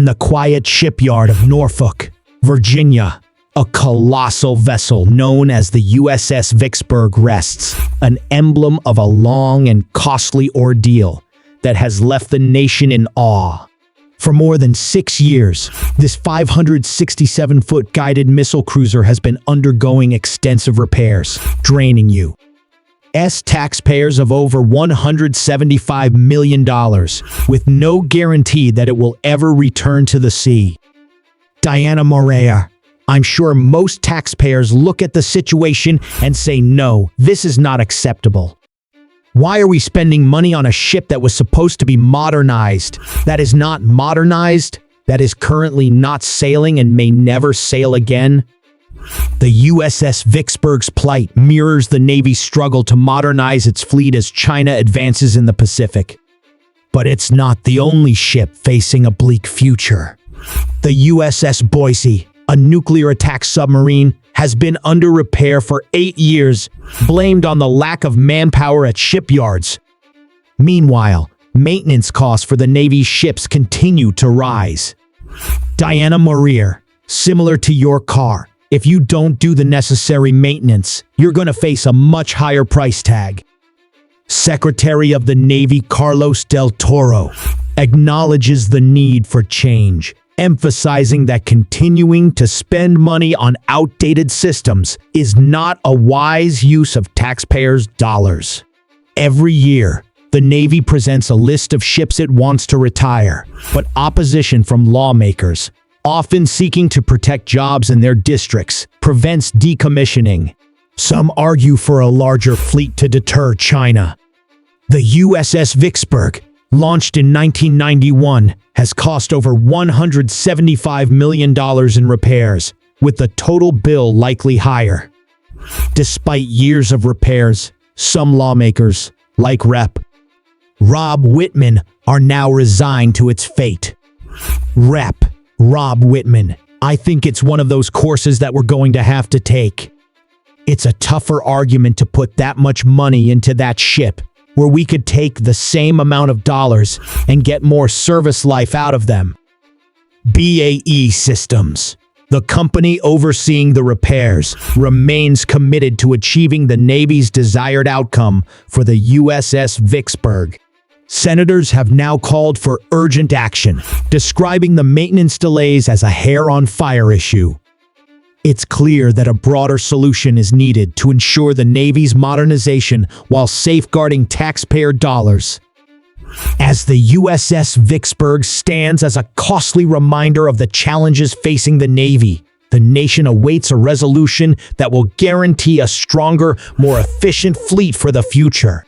In the quiet shipyard of Norfolk, Virginia, a colossal vessel known as the USS Vicksburg rests, an emblem of a long and costly ordeal that has left the nation in awe. For more than 6 years, this 567-foot guided missile cruiser has been undergoing extensive repairs, draining U.S. taxpayers of over $175 million, with no guarantee that it will ever return to the sea. Diana Morea, I'm sure most taxpayers look at the situation and say, no, this is not acceptable. Why are we spending money on a ship that was supposed to be modernized, that is not modernized, that is currently not sailing and may never sail again? The USS Vicksburg's plight mirrors the Navy's struggle to modernize its fleet as China advances in the Pacific. But it's not the only ship facing a bleak future. The USS Boise, a nuclear attack submarine, has been under repair for 8 years, blamed on the lack of manpower at shipyards. Meanwhile, maintenance costs for the Navy's ships continue to rise. Diana Morea, similar to your car, if you don't do the necessary maintenance, you're going to face a much higher price tag. Secretary of the Navy Carlos Del Toro acknowledges the need for change, emphasizing that continuing to spend money on outdated systems is not a wise use of taxpayers' dollars. Every year, the Navy presents a list of ships it wants to retire, but opposition from lawmakers, often seeking to protect jobs in their districts, prevents decommissioning. Some argue for a larger fleet to deter China. The USS Vicksburg, launched in 1991, has cost over $175 million in repairs, with the total bill likely higher. Despite years of repairs, some lawmakers, like Rep. Rob Whitman, are now resigned to its fate. Rep. Rob Whitman, I think it's one of those courses that we're going to have to take. It's a tougher argument to put that much money into that ship, where we could take the same amount of dollars and get more service life out of them. BAE Systems, the company overseeing the repairs, remains committed to achieving the Navy's desired outcome for the USS Vicksburg. Senators have now called for urgent action, describing the maintenance delays as a hair-on-fire issue. It's clear that a broader solution is needed to ensure the Navy's modernization while safeguarding taxpayer dollars. As the USS Vicksburg stands as a costly reminder of the challenges facing the Navy, the nation awaits a resolution that will guarantee a stronger, more efficient fleet for the future.